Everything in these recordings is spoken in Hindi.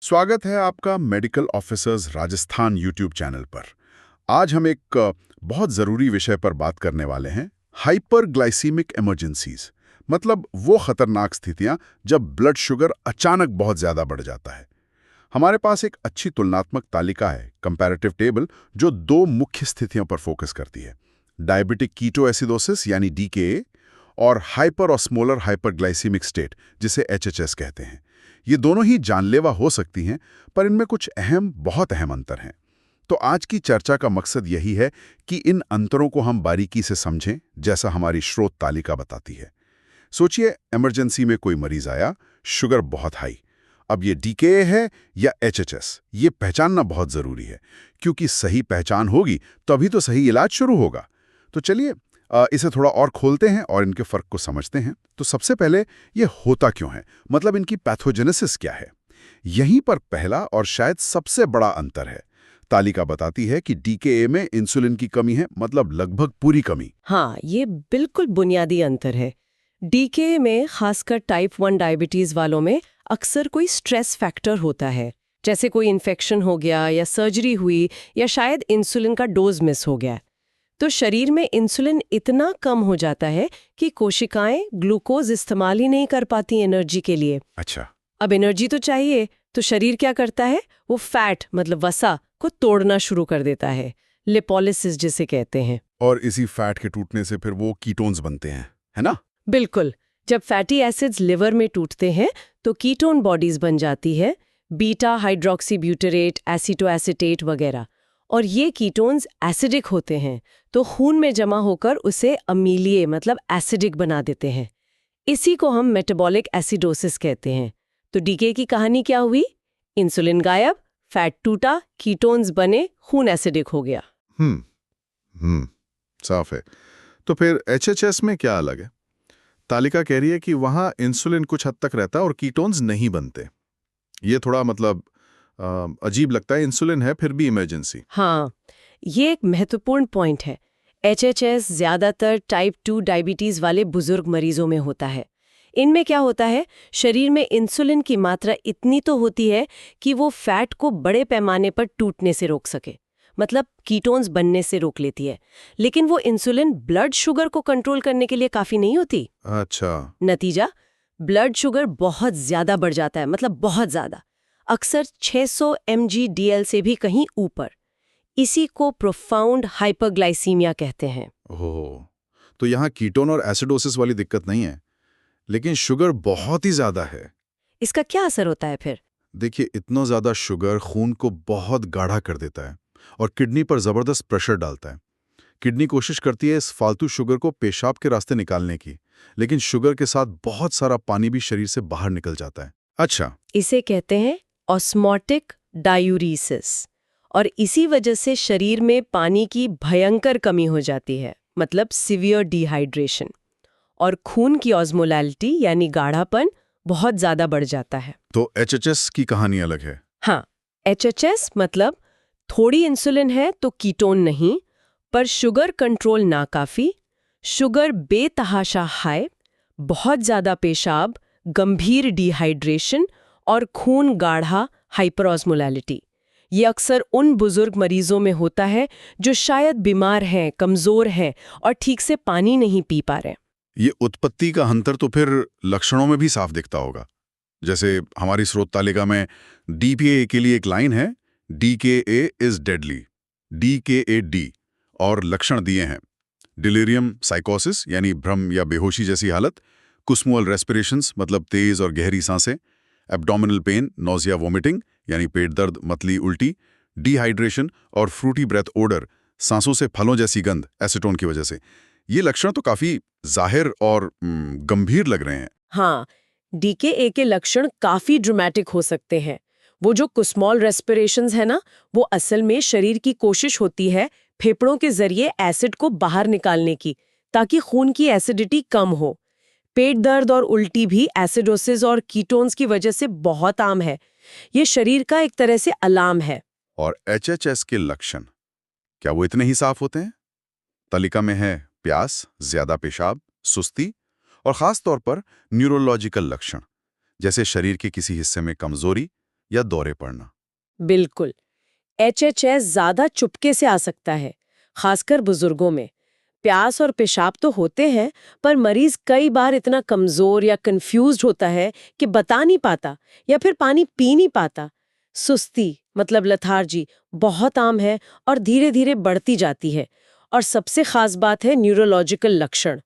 स्वागत है आपका medical officers Rajasthan YouTube channel पर। आज हम एक बहुत ज़रूरी विषय पर बात करने वाले हैं, हाइपरग्लाइसीमिक इमरजेंसीज। मतलब वो खतरनाक स्थितियां जब ब्लड शुगर अचानक बहुत ज़्यादा बढ़ जाता है। हमारे पास एक अच्छी तुलनात्मक तालिका है, कंपैरेटिव टेबल, जो दो मुख्य स्थितियों पर फोकस करती है, डायबिटिक कीटोएसिडोसिस यानी डीकेए और हाइपरऑस्मोलर हाइपरग्लाइसीमिक स्टेट, जिसे एचएचएस कहते हैं। ये दोनों ही जानलेवा हो सकती हैं, पर इनमें कुछ बहुत अहम अंतर हैं। तो आज की चर्चा का मकसद यही है कि इन अंतरों को हम बारीकी से समझें, जैसा हमारी स्रोत तालिका बताती है। सोचिए, इमरजेंसी में कोई मरीज आया, शुगर बहुत हाई। अब ये डीकेए है या एचएचएस, ये पहचानना बहुत ज़रूरी है, क्योंकि सही पहचान होगी तभी तो सही इलाज शुरू होगा। तो चलिए इसे थोड़ा और खोलते हैं और इनके फ़र्क को समझते हैं। तो सबसे पहले, ये होता क्यों है, मतलब इनकी पैथोजेनेसिस क्या है। यहीं पर पहला और शायद सबसे बड़ा अंतर है। तालिका बताती है कि डीकेए में इंसुलिन की कमी है, मतलब लगभग पूरी कमी। हाँ, ये बिल्कुल बुनियादी अंतर है। डीके में खासकर टाइप 1 डायबिटीज वालों में अक्सर कोई स्ट्रेस फैक्टर होता है, जैसे कोई इन्फेक्शन हो गया या सर्जरी हुई या शायद इंसुलिन का डोज मिस हो गया। तो शरीर में इंसुलिन इतना कम हो जाता है कि कोशिकाएं ग्लूकोज इस्तेमाल ही नहीं कर पाती एनर्जी के लिए। अच्छा। अब एनर्जी तो चाहिए, तो शरीर क्या करता है, वो फैट मतलब वसा को तोड़ना शुरू कर देता है, लिपोलिसिस जिसे कहते हैं। और इसी फैट के टूटने से फिर वो कीटोन्स बनते हैं, है ना? बिल्कुल। जब फैटी एसिड्स लिवर में टूटते हैं तो कीटोन बॉडीज बन जाती है, बीटा हाइड्रोक्सी ब्यूटरेट, एसीटोएसिटेट वगैरह। और ये कीटोन्स एसिडिक होते हैं, तो खून में जमा होकर उसे अमीलिए मतलब एसिडिक बना देते हैं। इसी को हम मेटाबॉलिक एसिडोसिस कहते हैं। तो डीके की कहानी क्या हुई? इंसुलिन गायब, फैट टूटा, कीटोन्स बने, खून एसिडिक हो गया। साफ है। तो फिर एचएचएस में क्या अलग है? तालिका कह रही है कि वहां इंसुलिन कुछ हद तक रहता है और कीटोन्स नहीं बनते। ये थोड़ा मतलब अजीब लगता है, इंसुलिन है फिर भी इमरजेंसी। हाँ, ये एक महत्वपूर्ण पॉइंट है। एचएचएस ज्यादातर टाइप 2 डायबिटीज वाले बुजुर्ग मरीजों में होता है। इनमें क्या होता है, शरीर में इंसुलिन की मात्रा इतनी तो होती है कि वो फैट को बड़े पैमाने पर टूटने से रोक सके, मतलब कीटोन्स बनने से रोक लेती है। लेकिन वो इंसुलिन ब्लड शुगर को कंट्रोल करने के लिए काफी नहीं होती। अच्छा। नतीजा, ब्लड शुगर बहुत ज्यादा बढ़ जाता है, मतलब बहुत ज्यादा, अक्सर 600 mg/dl से भी कहीं ऊपर। इसी को प्रोफाउंड हाइपरग्लाइसीमिया कहते हैं। ओह, तो यहाँ कीटोन और एसिडोसिस वाली दिक्कत नहीं है, लेकिन शुगर बहुत ही ज्यादा है। इसका क्या असर होता है फिर? देखिए, इतना ज्यादा शुगर खून को बहुत गाढ़ा कर देता है और किडनी पर जबरदस्त प्रेशर डालता है। किडनी कोशिश करती है इस फालतू शुगर को पेशाब के रास्ते निकालने की, लेकिन शुगर के साथ बहुत सारा पानी भी शरीर से बाहर निकल जाता है। अच्छा। इसे कहते हैं ऑस्मोटिक डायूरीसिस। और इसी वजह से शरीर में पानी की भयंकर कमी हो जाती है, मतलब सीवियर डिहाइड्रेशन। और खून की ऑस्मोलैलिटी यानी गाढ़ापन बहुत ज्यादा बढ़ जाता है। तो एचएचएस की कहानी अलग है। हाँ, एचएचएस मतलब थोड़ी इंसुलिन है तो कीटोन नहीं, पर शुगर कंट्रोल नाकाफी, शुगर बेतहाशा हाई, बहुत ज्यादा पेशाब, गंभीर डिहाइड्रेशन और खून गाढ़ा हाइपरऑस्मोलैलिटी। ये अक्सर उन बुजुर्ग मरीजों में होता है जो शायद बीमार हैं, कमजोर हैं और ठीक से पानी नहीं पी पा रहे। ये उत्पत्ति का अंतर तो फिर लक्षणों में भी साफ दिखता होगा। जैसे हमारी स्रोत तालिका में डीपीए के लिए एक लाइन है, डीकेए इज डेडली, डीकेएडी, और लक्षण दिए हैं: डिलीरियम साइकोसिस यानी भ्रम या बेहोशी जैसी हालत, कुस्मुअल रेस्पिरेशंस मतलब तेज और गहरी सांसें, एब्डोमिनल पेन, नोजिया वोमिटिंग यानी पेट दर्द, मतली, उल्टी, डिहाइड्रेशन और फ्रूटी ब्रेथ ओडर, सांसों से फलों जैसी गंध एसीटोन की वजह से। ये लक्षण तो काफी जाहिर और गंभीर लग रहे हैं। हाँ, डीकेए के लक्षण काफी ड्रामेटिक हो सकते हैं। वो जो कुस्मॉल रेस्पिरेशंस है ना, वो असल में शरीर की कोशिश होती है फेफड़ों के जरिए एसिड को बाहर निकालने की, ताकि खून की एसिडिटी कम हो। पेट दर्द और उल्टी भी एसिडोसिस और कीटोन्स की वजह से बहुत आम है। ये शरीर का एक तरह से अलार्म है। और एचएचएस के लक्षण, क्या वो इतने ही साफ होते हैं? तालिका में है प्यास, ज्यादा पेशाब, सुस्ती और खास तौर पर न्यूरोलॉजिकल लक्षण, जैसे शरीर के किसी हिस्से में कमजोरी, या दौरे पड़ना। बिल्कुल। एचएचएस ज्यादा चुपके से आ सकता है, खासकर बुजुर्गों में। प्यास और पेशाब तो होते हैं, पर मरीज कई बार इतना कमजोर या कंफ्यूज्ड होता है कि बता नहीं पाता या फिर पानी पी नहीं पाता। सुस्ती मतलब लथार्जी बहुत आम है और धीरे धीरे बढ़ती जाती है। और सबसे खास बात है न्यूरोलॉजिकल लक्षण।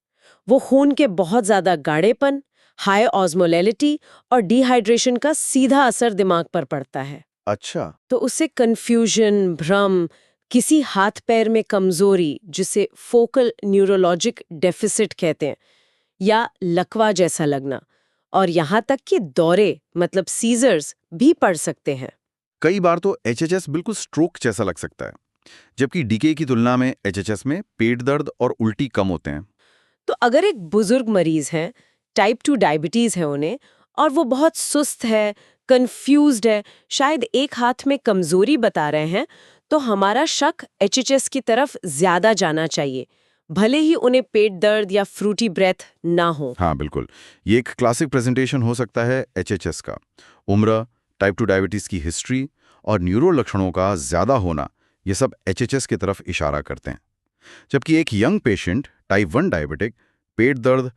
वो खून के बहुत ज्यादा गाढ़ेपन, हाई ऑस्मोलैलिटी और डिहाइड्रेशन का सीधा असर दिमाग पर पड़ता है। अच्छा। तो उससे कंफ्यूजन, भ्रम, किसी हाथ पैर में कमजोरी जिसे फोकल न्यूरोलॉजिक डेफिसिट कहते हैं, या लकवा जैसा लगना, और यहाँ तक कि दौरे मतलब सीजर्स भी पड़ सकते हैं। कई बार तो एचएचएस बिल्कुल स्ट्रोक जैसा लग सकता है, जबकि डीके की तुलना में एचएचएस में पेट दर्द और उल्टी कम होते हैं। तो अगर एक बुजुर्ग मरीज है, टाइप 2 डायबिटीज है उन्हें, और वो बहुत सुस्त है, कंफ्यूज्ड है, शायद एक हाथ में कमजोरी बता रहे हैं, तो हमारा शक एचएचएस की तरफ ज्यादा जाना चाहिए, भले ही उन्हें पेट दर्द या फ्रूटी ब्रेथ ना हो। हाँ बिल्कुल, ये एक क्लासिक प्रेजेंटेशन हो सकता है एचएचएस का। उम्र, टाइप 2 डायबिटीज की हिस्ट्री और न्यूरो लक्षणों का ज्यादा होना, ये सब एचएचएस की तरफ इशारा करते हैं। जबकि एक यंग पेशेंट, टाइप 1 डायबिटिक, पेट दर्द,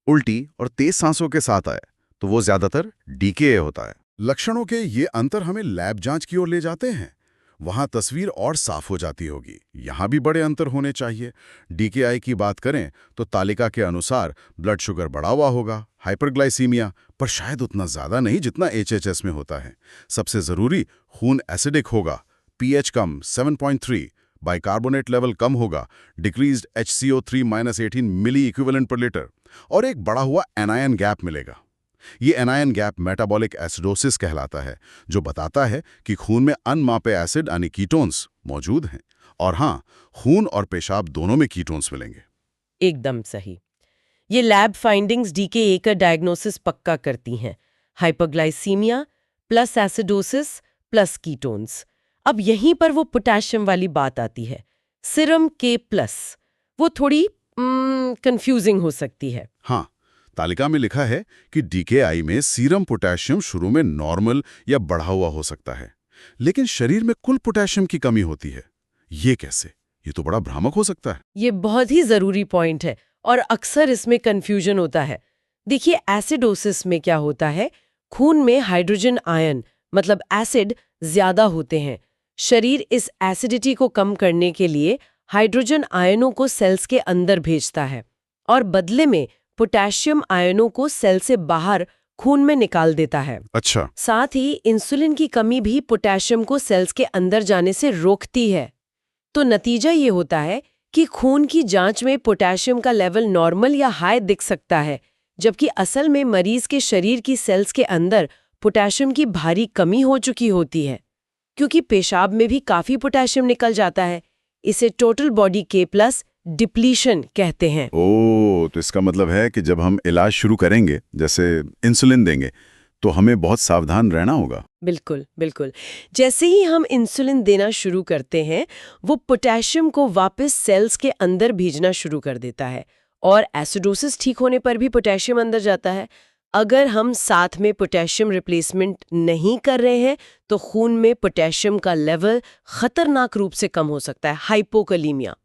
उल्टी और तेज सांसों के साथ आए, तो वो ज्यादातर डीकेए होता है। लक्षणों के ये अंतर हमें लैब जांच की ओर ले जाते हैं। वहां तस्वीर और साफ हो जाती होगी। यहां भी बड़े अंतर होने चाहिए। डीकेआई की बात करें तो तालिका के अनुसार ब्लड शुगर बढ़ा हुआ होगा, हाइपरग्लाइसीमिया, पर शायद उतना ज्यादा नहीं जितना एचएचएस में होता है। सबसे जरूरी, खून एसिडिक होगा, पीएच कम 7.3, बाइकार्बोनेट लेवल कम होगा, डिक्रीज्ड HCO3-18 मिली इक्विवेलेंट पर लीटर, और एक बढ़ा हुआ एनायन गैप मिलेगा। ये एनायन गैप मेटाबॉलिक एसिडोसिस कहलाता है, जो बताता है कि खून में अनमापे एसिड यानी कीटोन्स मौजूद हैं। और हाँ, खून और पेशाब दोनों में कीटोन्स मिलेंगे। एकदम सही। ये लैब फाइंडिंग्स डीकेए का डायग्नोसिस पक्का करती हैं। Hyperglycaemia plus acidosis plus ketones. अब यहीं पर वो पोटेशियम वाली बात आती है, सीरम K+। वो थोड़ी कंफ्यूजिंग हो सकती है। हाँ, तालिका में लिखा है कि डीकेआई में सीरम पोटेशियम शुरू में नॉर्मल या बढ़ा हुआ हो सकता है, लेकिन शरीर में कुल पोटेशियम की कमी होती है। ये कैसे? ये तो बड़ा भ्रामक हो सकता है। ये बहुत ही जरूरी पॉइंट है और अक्सर इसमें कंफ्यूजन होता है। देखिए, एसिडोसिस में क्या होता है, खून में हाइड्रोजन आयन मतलब एसिड ज्यादा होते हैं। शरीर इस एसिडिटी को कम करने के लिए हाइड्रोजन आयनों को सेल्स के अंदर भेजता है और बदले में पोटेशियम आयनों को सेल से बाहर खून में निकाल देता है। अच्छा। साथ ही इंसुलिन की कमी भी पोटेशियम को सेल्स के अंदर जाने से रोकती है। तो नतीजा ये होता है कि खून की जांच में पोटेशियम का लेवल नॉर्मल या हाई दिख सकता है, जबकि असल में मरीज के शरीर की सेल्स के अंदर पोटेशियम की भारी कमी हो चुकी होती है, क्योंकि पेशाब में भी काफी पोटेशियम निकल जाता है। इसे टोटल बॉडी K+ डिप्लीशन कहते हैं। तो इसका मतलब है कि जब हम इलाज शुरू करेंगे, जैसे इंसुलिन देंगे, तो हमें बहुत सावधान रहना होगा। बिल्कुल बिल्कुल। जैसे ही हम इंसुलिन देना शुरू करते हैं, वो पोटेशियम को वापस सेल्स के अंदर भेजना शुरू कर देता है और एसिडोसिस ठीक होने पर भी पोटेशियम अंदर जाता है। अगर हम साथ में पोटेशियम रिप्लेसमेंट नहीं कर रहे हैं, तो खून में पोटेशियम का लेवल खतरनाक रूप से कम हो सकता है, हाइपोकलीमिया,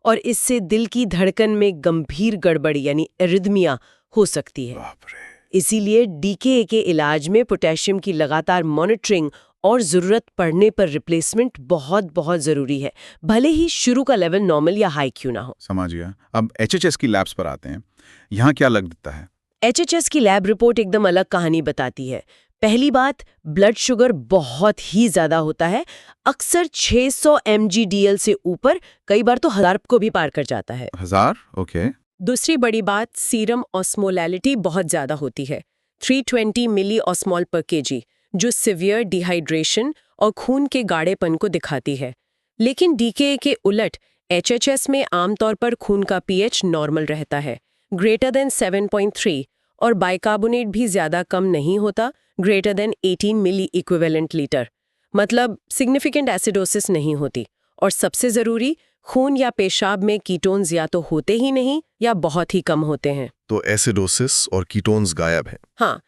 और इससे दिल की धड़कन में गंभीर गड़बड़ी यानी एरिथमिया हो सकती है। बाप रे। इसीलिए डीकेए के इलाज में पोटेशियम की लगातार मॉनिटरिंग और जरूरत पड़ने पर रिप्लेसमेंट बहुत बहुत जरूरी है, भले ही शुरू का लेवल नॉर्मल या हाई क्यों ना हो। समझ गया। अब एचएचएस की लैब्स पर आते हैं। यहाँ क्या लग देता है? एचएचएस की लैब रिपोर्ट एकदम अलग कहानी बताती है। पहली बात, ब्लड शुगर बहुत ही ज्यादा होता है, अक्सर 600 mg/dl से ऊपर, कई बार तो 1000 को भी पार कर जाता है। 1000? ओके। दूसरी बड़ी बात, सीरम ऑस्मोलैलिटी बहुत ज्यादा होती है, 320 मिली ऑस्मोल पर केजी, जो सिवियर डिहाइड्रेशन और खून के गाढ़ेपन को दिखाती है। लेकिन डीकेए के उलट एचएचएस में आमतौर पर खून का पीएच नॉर्मल रहता है, ग्रेटर देन 7.3, और बाइकार्बोनेट भी ज्यादा कम नहीं होता, ग्रेटर देन 18 मिली इक्विवेलेंट लीटर। मतलब सिग्निफिकेंट एसिडोसिस नहीं होती। और सबसे जरूरी, खून या पेशाब में कीटोन्स या तो होते ही नहीं या बहुत ही कम होते हैं। तो एसिडोसिस और कीटोन्स गायब हैं। हाँ,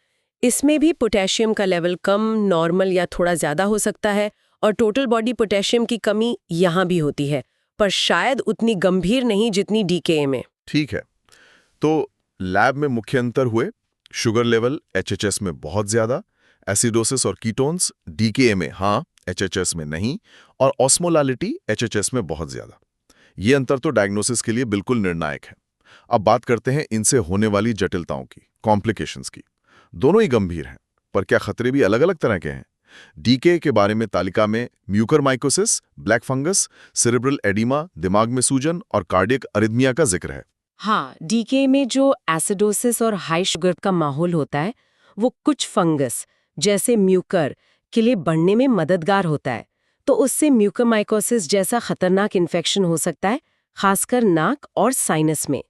इसमें भी पोटेशियम का लेवल कम, नॉर्मल या थोड़ा ज़्यादा हो सकता है और टोटल बॉडी पोटेशियम की कमी यहाँ भी होती है, पर शायद उतनी गंभीर नहीं जितनी डीकेए में। ठीक है, तो लैब में मुख्य अंतर हुए शुगर लेवल एचएचएस में बहुत ज्यादा, एसिडोसिस और कीटोन्स डीकेए में हाँ, एचएचएस में नहीं, और ऑस्मोलालिटी एचएचएस में बहुत ज्यादा। ये अंतर तो डायग्नोसिस के लिए बिल्कुल निर्णायक है। अब बात करते हैं इनसे होने वाली जटिलताओं की, कॉम्प्लिकेशंस की। दोनों ही गंभीर हैं, पर क्या खतरे भी अलग अलग तरह के हैं? डीके के बारे में तालिका में mucormycosis, black fungus, cerebral oedema, दिमाग में सूजन और कार्डियक अरिथमिया का जिक्र है। हाँ, डीके में जो एसिडोसिस और हाई शुगर का माहौल होता है, वो कुछ फंगस जैसे म्यूकर के लिए बढ़ने में मददगार होता है, तो उससे म्यूकरमाइकोसिस जैसा खतरनाक इन्फेक्शन हो सकता है, खासकर नाक और साइनस में।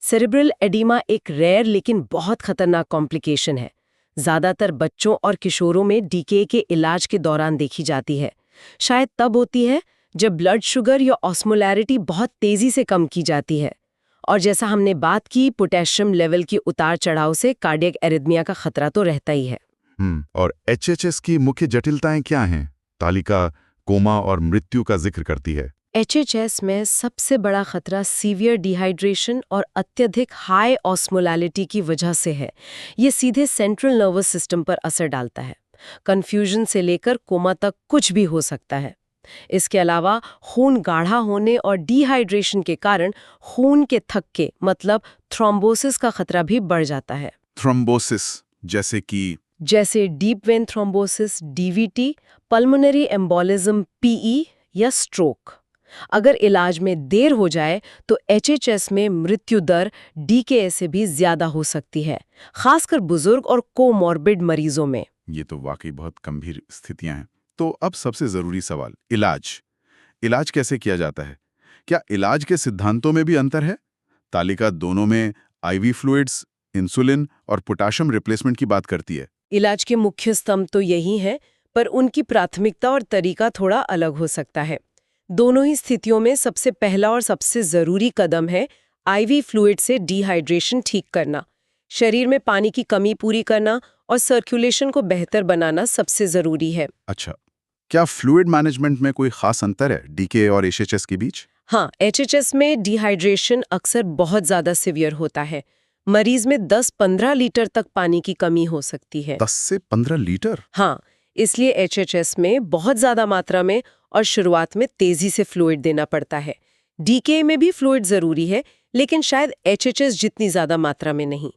सेरेब्रल एडिमा एक रेयर लेकिन बहुत खतरनाक कॉम्प्लिकेशन है। ज्यादातर बच्चों और किशोरों में डीके के इलाज के दौरान देखी जाती है। शायद तब होती है जब ब्लड शुगर या ऑस्मोलैरिटी बहुत तेजी से कम की जाती है। और जैसा हमने बात की, पोटेशियम लेवल की उतार चढ़ाव से कार्डियक एरिथमिया का खतरा तो रहता ही है। और एचएचएस की मुख्य जटिलताएं क्या हैं? तालिका कोमा और मृत्यु का जिक्र करती है। एचएचएस में सबसे बड़ा खतरा सीवियर डिहाइड्रेशन और अत्यधिक हाई ऑस्मोलैलिटी की वजह से है। ये सीधे सेंट्रल नर्वस सिस्टम पर असर डालता है। कंफ्यूजन से लेकर कोमा तक कुछ भी हो सकता है। इसके अलावा खून गाढ़ा होने और डिहाइड्रेशन के कारण खून के थक्के मतलब थ्रोम्बोसिस का खतरा भी बढ़ जाता है। थ्रोम्बोसिस जैसे deep vein thrombosis DVT, pulmonary embolism PE या स्ट्रोक। अगर इलाज में देर हो जाए तो एचएचएस में मृत्यु दर डीकेए से भी ज्यादा हो सकती है, खासकर बुजुर्ग और कोमॉर्बिड मरीजों में। ये तो वाकई बहुत गंभीर स्थितियां हैं। तो अब सबसे जरूरी सवाल, इलाज कैसे किया जाता है? क्या इलाज के सिद्धांतों में भी अंतर है? तालिका दोनों में आईवी फ्लूइड्स, इंसुलिन और पोटेशियम रिप्लेसमेंट की बात करती है। इलाज के मुख्य स्तंभ तो यही हैं, पर उनकी प्राथमिकता और तरीका थोड़ा अलग हो सकता है। दोनों ही स्थितियों में सबसे पहला और सबसे जरूरी कदम है आईवी फ्लूइड से डिहाइड्रेशन ठीक करना। शरीर में पानी की कमी पूरी करना और सर्कुलेशन को बेहतर बनाना सबसे जरूरी है। अच्छा, क्या फ्लूइड मैनेजमेंट में कोई खास अंतर है डीके और एचएचएस के बीच? हाँ, एचएचएस में डिहाइड्रेशन अक्सर बहुत ज्यादा सीवियर होता है। मरीज में 10-15 लीटर तक पानी की कमी हो सकती है। 10 से 15 लीटर? हाँ, इसलिए एचएचएस में बहुत ज्यादा मात्रा में और शुरुआत में तेजी से फ्लूइड देना पड़ता है। डीके में भी फ्लूइड जरूरी है, लेकिन शायद एचएचएस जितनी ज्यादा मात्रा में नहीं।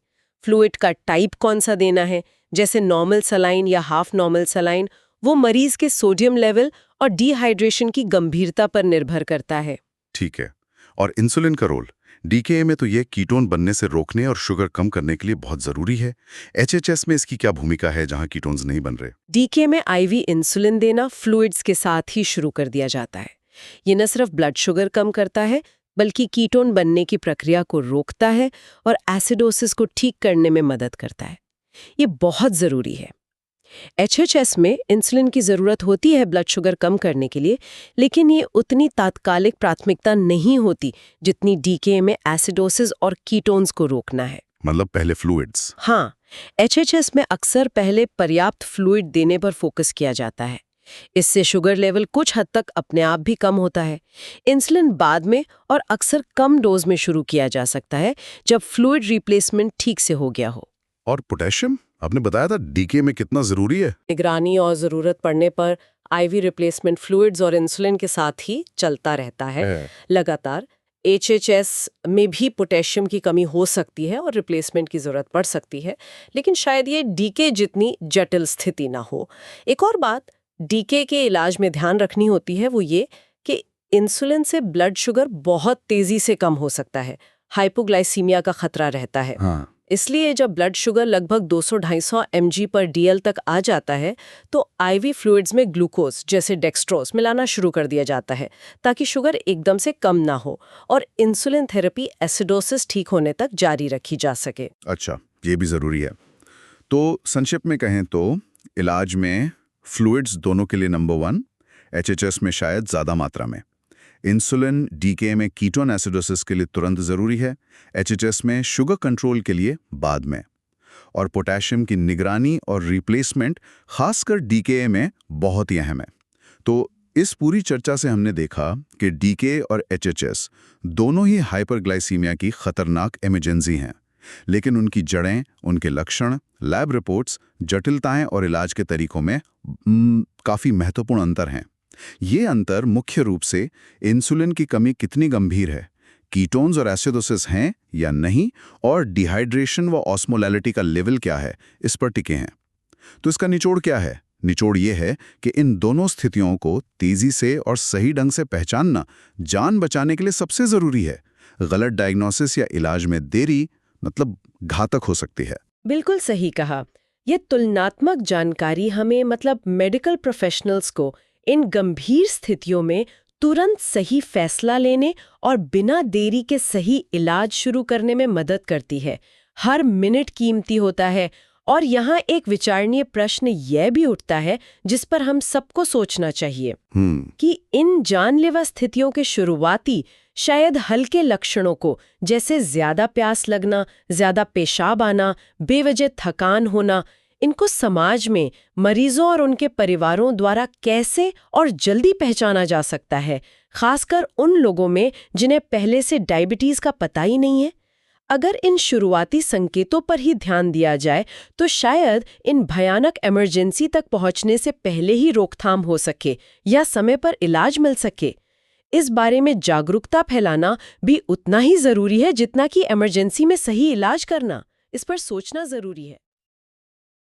फ्लूइड का टाइप कौन सा देना है, जैसे नॉर्मल सलाइन या हाफ नॉर्मल सलाइन, वो मरीज के सोडियम लेवल और डिहाइड्रेशन की गंभीरता पर निर्भर करता है। ठीक है। और इंसुलिन का रोल? डीके में तो ये कीटोन बनने से रोकने और शुगर कम करने के लिए बहुत जरूरी है। एचएचएस में इसकी क्या भूमिका है जहां कीटोन्स नहीं बन रहे? डीके में आईवी इंसुलिन देना फ्लूइड्स के साथ ही शुरू कर दिया जाता है। ये न सिर्फ ब्लड शुगर कम करता है, बल्कि कीटोन बनने की प्रक्रिया को रोकता है और एसिडोसिस को ठीक करने में मदद करता है। ये बहुत जरूरी है। एचएचएस में इंसुलिन की जरूरत होती है ब्लड शुगर कम करने के लिए, लेकिन ये उतनी तात्कालिक प्राथमिकता नहीं होती जितनी डीके में एसिडोसिस और कीटोन्स को रोकना है। मतलब पहले फ्लूइड्स? हाँ, एचएचएस में अक्सर पहले पर्याप्त फ्लूइड देने पर फोकस किया जाता है। इससे शुगर लेवल कुछ हद तक अपने आप भी कम होता है। इंसुलिन बाद में और अक्सर कम डोज में शुरू किया जा सकता है जब फ्लूइड रिप्लेसमेंट ठीक से हो गया हो। और पोटेशियम आपने बताया था डीके में कितना जरूरी है? निगरानी और जरूरत पड़ने पर आईवी रिप्लेसमेंट फ्लूइड्स और इंसुलिन के साथ ही चलता रहता है लगातार। एचएचएस में भी पोटेशियम की कमी हो सकती है और रिप्लेसमेंट की जरूरत पड़ सकती है, लेकिन शायद ये डीके जितनी जटिल स्थिति ना हो। एक और बात डीके के इलाज में ध्यान रखनी होती है वो ये कि इंसुलिन से ब्लड शुगर बहुत तेजी से कम हो सकता है। हाइपोग्लाइसीमिया का खतरा रहता है। हाँ। इसलिए जब ब्लड शुगर लगभग 200-250 mg पर DL तक आ जाता है तो आईवी फ्लूइड्स में ग्लूकोज जैसे डेक्सट्रोज मिलाना शुरू कर दिया जाता है ताकि शुगर एकदम से कम ना हो और इंसुलिन थेरेपी एसिडोसिस ठीक होने तक जारी रखी जा सके। अच्छा, ये भी जरूरी है। तो संक्षिप्त में कहें तो इलाज में फ्लूइड्स दोनों के लिए नंबर 1, एचएचएस में शायद ज्यादा मात्रा में, इंसुलिन डीके में कीटोन एसिडोसिस के लिए तुरंत जरूरी है, एचएचएस में शुगर कंट्रोल के लिए बाद में। और पोटेशियम की निगरानी और रिप्लेसमेंट खासकर डीकेए में बहुत ही अहम है। तो इस पूरी चर्चा से हमने देखा कि डीकेए और एचएचएस दोनों ही हाइपरग्लाइसीमिया की खतरनाक इमरजेंसी हैं, लेकिन उनकी जड़ें, उनके लक्षण, लैब रिपोर्ट्स, जटिलताएं और इलाज के तरीकों में काफ़ी महत्वपूर्ण अंतर हैं। ये अंतर मुख्य रूप से इंसुलिन की कमी कितनी गंभीर है, कीटोन्स और एसिडोसिस हैं या नहीं, और डिहाइड्रेशन व ऑस्मोलैलिटी का लेवल क्या है, इस पर टिके हैं। तो इसका निचोड़ क्या है? निचोड़ ये है कि इन दोनों स्थितियों को तेजी से और सही ढंग से पहचानना जान बचाने के लिए सबसे ज़रूरी है। गलत डायग्नोसिस या इलाज में देरी मतलब घातक हो सकती है। बिल्कुल सही कहा। ये तुलनात्मक जानकारी हमें मतलब मेडिकल प्रोफेशनल्स को इन गंभीर स्थितियों में तुरंत सही फैसला लेने और बिना देरी के सही इलाज शुरू करने में मदद करती है। हर मिनट कीमती होता है। और यहाँ एक विचारणीय प्रश्न यह भी उठता है जिस पर हम सबको सोचना चाहिए कि इन जानलेवा स्थितियों के शुरुआती शायद हल्के लक्षणों को, जैसे ज्यादा प्यास लगना, ज्यादा पेशाब आना, बेवजह थकान होना, इनको समाज में मरीजों और उनके परिवारों द्वारा कैसे और जल्दी पहचाना जा सकता है, खासकर उन लोगों में जिन्हें पहले से डायबिटीज का पता ही नहीं है। अगर इन शुरुआती संकेतों पर ही ध्यान दिया जाए तो शायद इन भयानक इमरजेंसी तक पहुंचने से पहले ही रोकथाम हो सके या समय पर इलाज मिल सके। इस बारे में जागरूकता फैलाना भी उतना ही जरूरी है जितना कि इमरजेंसी में सही इलाज करना। इस पर सोचना जरूरी है।